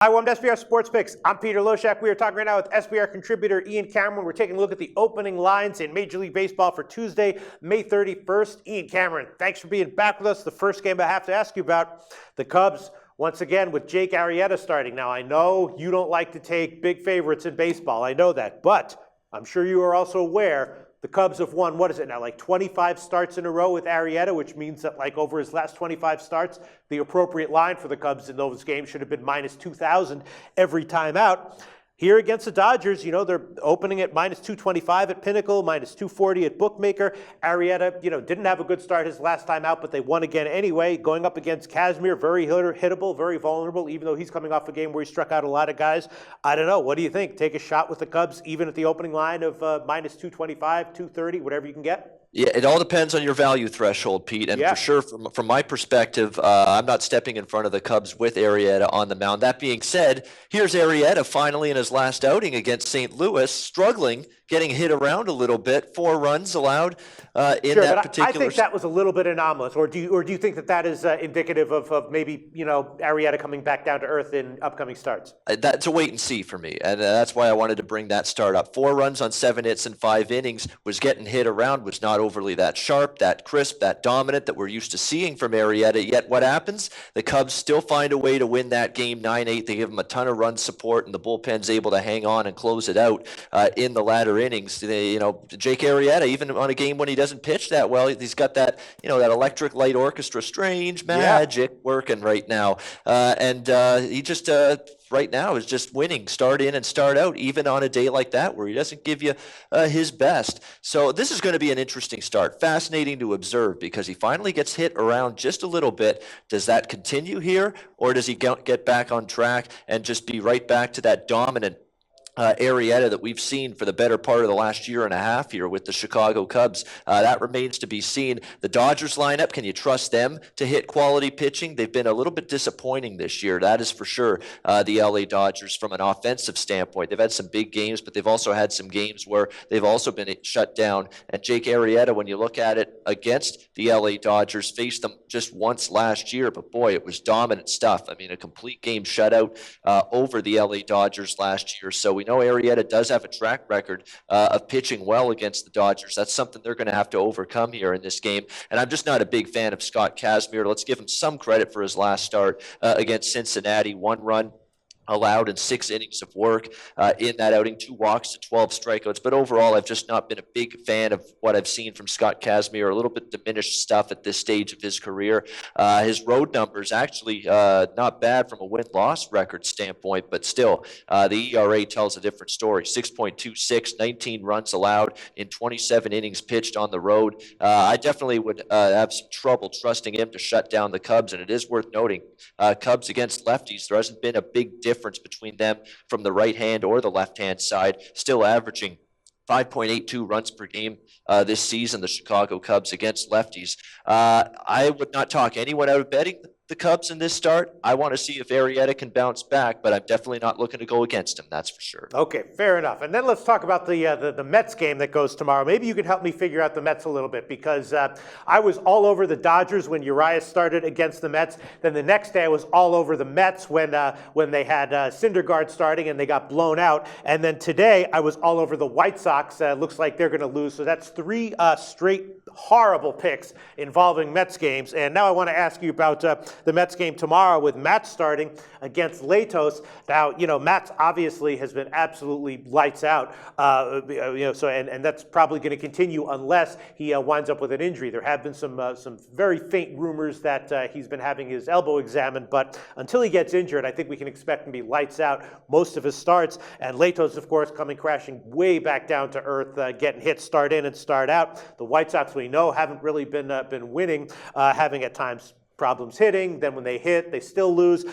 Hi, welcome to SBR Sports Picks. I'm Peter Loshak. We are talking right now with SBR contributor Ian Cameron. We're taking a look at the opening lines in Major League Baseball for Tuesday, May 31st. Ian Cameron, thanks for being back with us. The first game I have to ask you about, the Cubs, once again with Jake Arrieta starting. Now, I know you don't like to take big favorites in baseball. I know that. But I'm sure you are also aware the Cubs have won, what is it now, like 25 starts in a row with Arrieta, which means that like over his last 25 starts, the appropriate line for the Cubs in those games should have been minus 2,000 every time out. Here against the Dodgers, you know, they're opening at minus 225 at Pinnacle, minus 240 at Bookmaker. Arrieta, didn't have a good start his last time out, but they won again anyway. Going up against Kazmir, very hittable, very vulnerable, even though he's coming off a game where he struck out a lot of guys. I don't know. What do you think? Take a shot with the Cubs, even at the opening line of minus 225, 230, whatever you can get? Yeah, it all depends on your value threshold, Pete. And for sure, from my perspective, I'm not stepping in front of the Cubs with Arrieta on the mound. That being said, here's Arrieta finally in his last outing against St. Louis, struggling, getting hit around a little bit. 4 runs allowed in that particular. I think that was a little bit anomalous. Or do you think that is indicative of maybe Arrieta coming back down to earth in upcoming starts? That's a wait and see for me, and that's why I wanted to bring that start up. 4 runs on 7 hits in 5 innings, was getting hit around, was not overly that sharp, that crisp, that dominant that we're used to seeing from Arrieta. Yet what happens? The Cubs still find a way to win that game 9-8. They give them a ton of run support, and the bullpen's able to hang on and close it out in the latter innings. Jake Arrieta, even on a game when he doesn't pitch that well, he's got that that electric light orchestra, strange magic working right now, and he just right now is just winning start in and start out, even on a day like that where he doesn't give you his best. So this is going to be an interesting start. Fascinating to observe because he finally gets hit around just a little bit. Does that continue here, or does he get back on track and just be right back to that dominant Arrieta that we've seen for the better part of the last year and a half here with the Chicago Cubs? That remains to be seen. The Dodgers lineup, can you trust them to hit quality pitching? They've been a little bit disappointing this year. That is for sure. The LA Dodgers from an offensive standpoint. They've had some big games, but they've also had some games where they've also been shut down. And Jake Arrieta, when you look at it against the LA Dodgers, faced them just once last year, but boy, it was dominant stuff. I mean, a complete game shutout over the LA Dodgers last year. So we know Arrieta does have a track record of pitching well against the Dodgers. That's something they're going to have to overcome here in this game. And I'm just not a big fan of Scott Kazmir. Let's give him some credit for his last start against Cincinnati. 1 run allowed in 6 innings of work in that outing, 2 walks to 12 strikeouts. But overall, I've just not been a big fan of what I've seen from Scott Kazmir. A little bit diminished stuff at this stage of his career. His road numbers actually not bad from a win-loss record standpoint, but still, the ERA tells a different story. 6.26, 19 runs allowed in 27 innings pitched on the road. I definitely would have some trouble trusting him to shut down the Cubs, and it is worth noting, Cubs against lefties, there hasn't been a big difference between them from the right hand or the left hand side, still averaging 5.82 runs per game this season, the Chicago Cubs against lefties. I would not talk anyone out of betting the Cubs in this start. I want to see if Arrieta can bounce back, but I'm definitely not looking to go against him, that's for sure. Okay, fair enough. And then let's talk about the Mets game that goes tomorrow. Maybe you could help me figure out the Mets a little bit, because I was all over the Dodgers when Urias started against the Mets. Then the next day I was all over the Mets when they had Syndergaard starting and they got blown out. And then today I was all over the White Sox. Looks like they're going to lose. So that's 3 straight horrible picks involving Mets games. And now I want to ask you about the Mets game tomorrow with Matt starting against Latos. Now, Matt obviously has been absolutely lights out. So that's probably going to continue unless he winds up with an injury. There have been some very faint rumors that he's been having his elbow examined, but until he gets injured, I think we can expect him to be lights out most of his starts. And Latos, of course, coming crashing way back down to earth, getting hit start in and start out. The White Sox, we know, haven't really been winning, having at times problems hitting. Then when they hit, they still lose.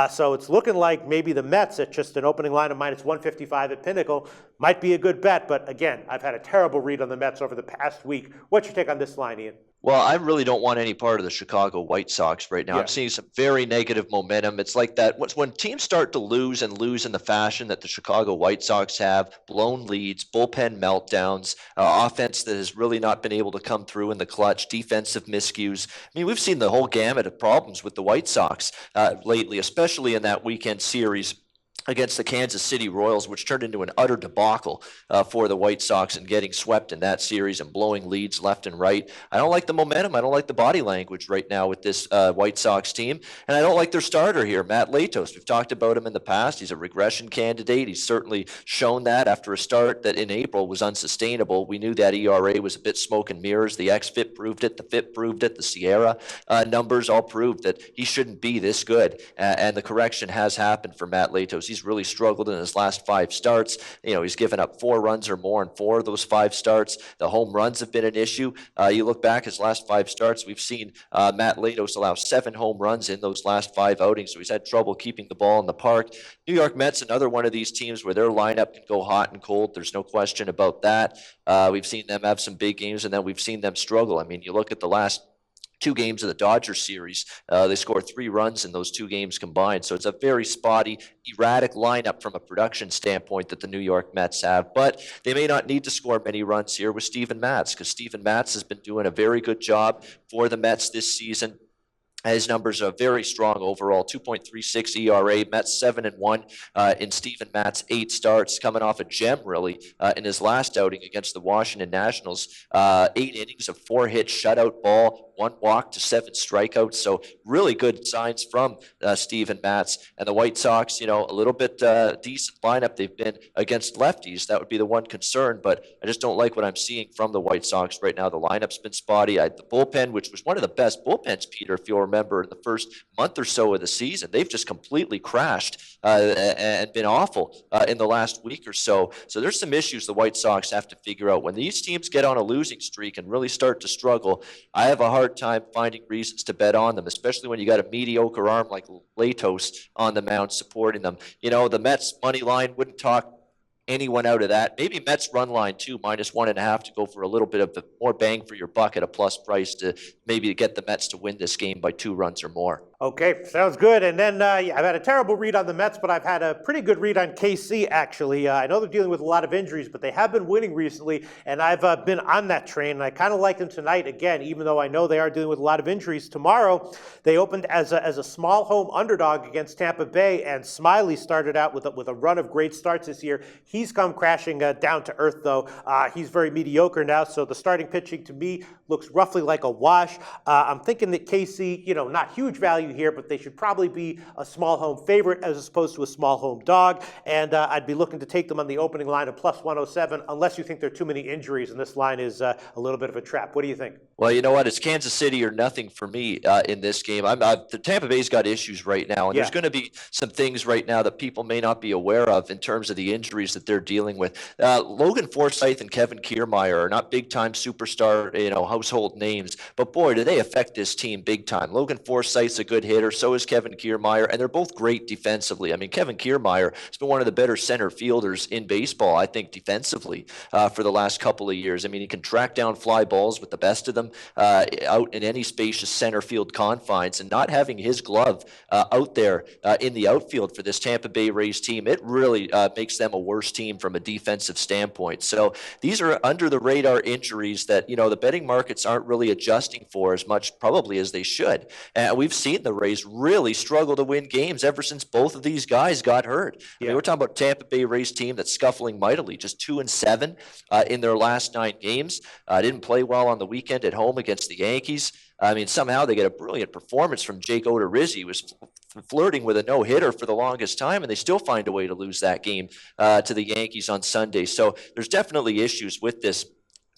So it's looking like maybe the Mets at just an opening line of minus 155 at Pinnacle might be a good bet. But again, I've had a terrible read on the Mets over the past week. What's your take on this line, Ian? Well, I really don't want any part of the Chicago White Sox right now. Yeah. I'm seeing some very negative momentum. It's like that when teams start to lose and lose in the fashion that the Chicago White Sox have, blown leads, bullpen meltdowns, offense that has really not been able to come through in the clutch, defensive miscues. I mean, we've seen the whole gamut of problems with the White Sox lately, especially in that weekend series against the Kansas City Royals, which turned into an utter debacle for the White Sox and getting swept in that series and blowing leads left and right. I don't like the momentum. I don't like the body language right now with this White Sox team. And I don't like their starter here, Matt Latos. We've talked about him in the past. He's a regression candidate. He's certainly shown that after a start that in April was unsustainable. We knew that ERA was a bit smoke and mirrors. The XFIP proved it. The FIP proved it. The Sierra numbers all proved that he shouldn't be this good. And the correction has happened for Matt Latos. He's really struggled in his last 5 starts. He's given up 4 runs or more in 4 of those 5 starts. The home runs have been an issue. You look back his last 5 starts, we've seen Matt Latos allow 7 home runs in those last 5 outings. So he's had trouble keeping the ball in the park. New York Mets, another one of these teams where their lineup can go hot and cold. There's no question about that. We've seen them have some big games, and then we've seen them struggle. I mean, you look at the last 2 games of the Dodgers series, they scored 3 runs in those 2 games combined. So it's a very spotty, erratic lineup from a production standpoint that the New York Mets have. But they may not need to score many runs here with Steven Matz, because Steven Matz has been doing a very good job for the Mets this season. His numbers are very strong overall, 2.36 ERA, Mets 7-1 in Steven Matt's 8 starts, coming off a gem, really, in his last outing against the Washington Nationals. 8 innings of 4 hits, shutout ball, 1 walk to 7 strikeouts. So really good signs from Steven Matz. And the White Sox, a little bit decent lineup they've been against lefties. That would be the one concern, but I just don't like what I'm seeing from the White Sox right now. The lineup's been spotty. The bullpen, which was one of the best bullpens, Peter, if you'll remember, in the first month or so of the season, they've just completely crashed and been awful in the last week or so. So there's some issues the White Sox have to figure out. When these teams get on a losing streak and really start to struggle, I have a hard time finding reasons to bet on them, especially when you got a mediocre arm like Latos on the mound supporting them. The Mets money line wouldn't talk anyone out of that. Maybe Mets run line too, -1.5 to go for a little bit of more bang for your buck at a plus price to maybe get the Mets to win this game by 2 runs or more. Okay, sounds good. And then I've had a terrible read on the Mets, but I've had a pretty good read on KC, actually. I know they're dealing with a lot of injuries, but they have been winning recently, and I've been on that train, and I kind of like them tonight again, even though I know they are dealing with a lot of injuries. Tomorrow, they opened as a small home underdog against Tampa Bay, and Smiley started out with a run of great starts this year. He's come crashing down to earth, though. He's very mediocre now, so the starting pitching, to me, looks roughly like a wash. I'm thinking that KC, not huge value here, but they should probably be a small home favorite as opposed to a small home dog. And I'd be looking to take them on the opening line of +107, unless you think there are too many injuries, and this line is a little bit of a trap. What do you think? Well, you know what? It's Kansas City or nothing for me in this game. The Tampa Bay's got issues right now, and there's going to be some things right now that people may not be aware of in terms of the injuries that they're dealing with. Logan Forsythe and Kevin Kiermaier are not big-time superstar, household names, but boy, do they affect this team big time. Logan Forsythe's a good hitter, so is Kevin Kiermaier, and they're both great defensively. I mean, Kevin Kiermaier has been one of the better center fielders in baseball, I think, defensively for the last couple of years. I mean, he can track down fly balls with the best of them out in any spacious center field confines, and not having his glove out there in the outfield for this Tampa Bay Rays team, it really makes them a worse team from a defensive standpoint. So these are under the radar injuries that, the betting markets aren't really adjusting for as much probably as they should. And we've seen the Rays really struggle to win games ever since both of these guys got hurt. I mean, we're talking about Tampa Bay Rays team that's scuffling mightily, just 2-7 in their last 9 games. Didn't play well on the weekend at home against the Yankees. I mean, somehow they get a brilliant performance from Jake Odorizzi. He was flirting with a no-hitter for the longest time, and they still find a way to lose that game to the Yankees on Sunday. So there's definitely issues with this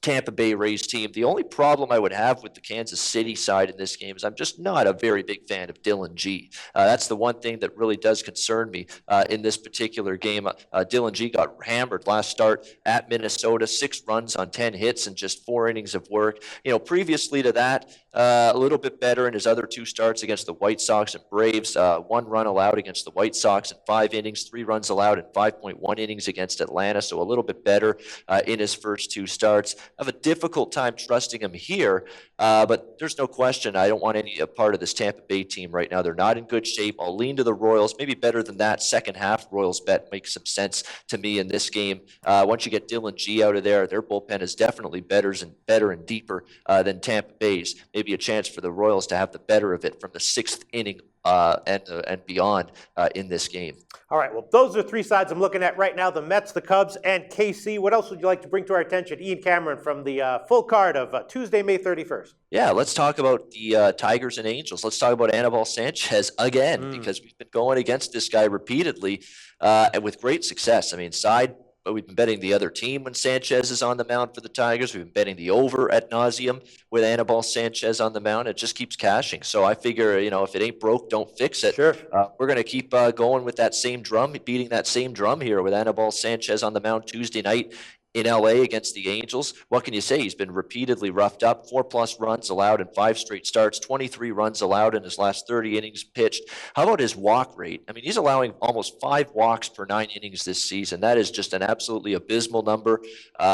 Tampa Bay Rays team. The only problem I would have with the Kansas City side in this game is I'm just not a very big fan of Dylan G. That's the one thing that really does concern me in this particular game. Dylan G got hammered last start at Minnesota, 6 runs on 10 hits and just 4 innings of work. Previously to that, a little bit better in his other 2 starts against the White Sox and Braves. 1 run allowed against the White Sox in 5 innings, 3 runs allowed in 5.1 innings against Atlanta, so a little bit better in his first 2 starts. I have a difficult time trusting him here, but there's no question I don't want any part of this Tampa Bay team right now. They're not in good shape. I'll lean to the Royals, maybe better than that. Second half Royals bet makes some sense to me in this game. Once you get Dylan G out of there, their bullpen is definitely better and deeper than Tampa Bay's. Maybe a chance for the Royals to have the better of it from the 6th inning and beyond in this game. All right, well, those are three sides I'm looking at right now, the Mets, the Cubs, and KC. What else would you like to bring to our attention, Ian Cameron, from the full card of Tuesday, May 31st? Yeah, let's talk about the Tigers and Angels. Let's talk about Anibal Sanchez again, because we've been going against this guy repeatedly and with great success. I mean, we've been betting the other team when Sanchez is on the mound for the Tigers. We've been betting the over at nauseum with Anibal Sanchez on the mound. It just keeps cashing. So I figure, if it ain't broke, don't fix it. Sure. We're going to keep going with that same drum, beating that same drum here with Anibal Sanchez on the mound Tuesday night in LA against the Angels. What can you say? He's been repeatedly roughed up, 4+ runs allowed in 5 straight starts, 23 runs allowed in his last 30 innings pitched. How about his walk rate? I mean, he's allowing almost 5 walks per 9 innings this season. That is just an absolutely abysmal number.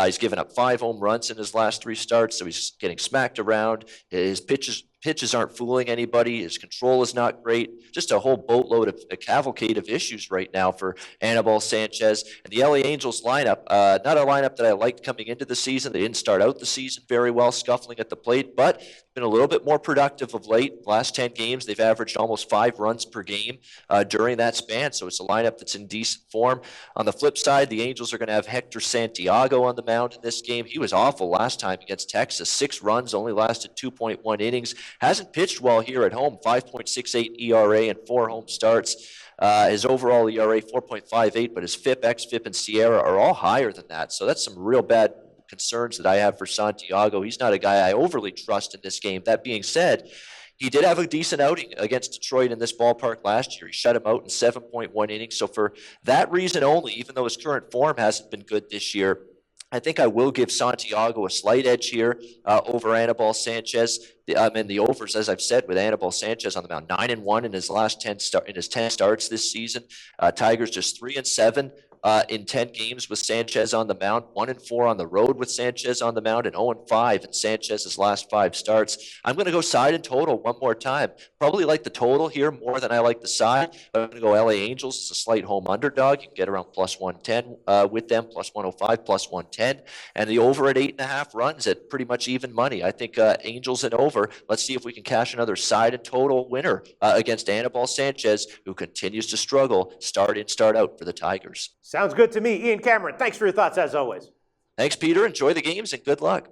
He's given up 5 home runs in his last 3 starts, so he's getting smacked around. His pitches aren't fooling anybody. His control is not great. Just a whole boatload of a cavalcade of issues right now for Anibal Sanchez. And the LA Angels lineup, not a lineup that I liked coming into the season. They didn't start out the season very well, scuffling at the plate, but been a little bit more productive of late. Last 10 games, they've averaged almost 5 runs per game during that span. So it's a lineup that's in decent form. On the flip side, the Angels are going to have Hector Santiago on the mound in this game. He was awful last time against Texas. 6 runs, only lasted 2.1 innings. Hasn't pitched well here at home. 5.68 ERA and 4 home starts. His overall ERA 4.58, but his FIP, xFIP, and Sierra are all higher than that. So that's some real bad concerns that I have for Santiago. He's not a guy I overly trust in this game. That being said, he did have a decent outing against Detroit in this ballpark last year. He shut him out in 7.1 innings. So for that reason only, even though his current form hasn't been good this year, I think I will give Santiago a slight edge here over Anibal Sanchez. The overs, as I've said, with Anibal Sanchez on the mound, 9-1 in his last 10 starts this season. Tigers just 3-7. In 10 games with Sanchez on the mound, 1-4 on the road with Sanchez on the mound, and 0-5 in Sanchez's last 5 starts. I'm going to go side and total one more time. Probably like the total here more than I like the side. I'm going to go LA Angels as a slight home underdog. You can get around +110 with them, +105, +110. And the over at 8.5 runs at pretty much even money. I think Angels and over. Let's see if we can cash another side and total winner against Anibal Sanchez, who continues to struggle start in, start out for the Tigers. Sounds good to me. Ian Cameron, thanks for your thoughts as always. Thanks, Peter. Enjoy the games and good luck.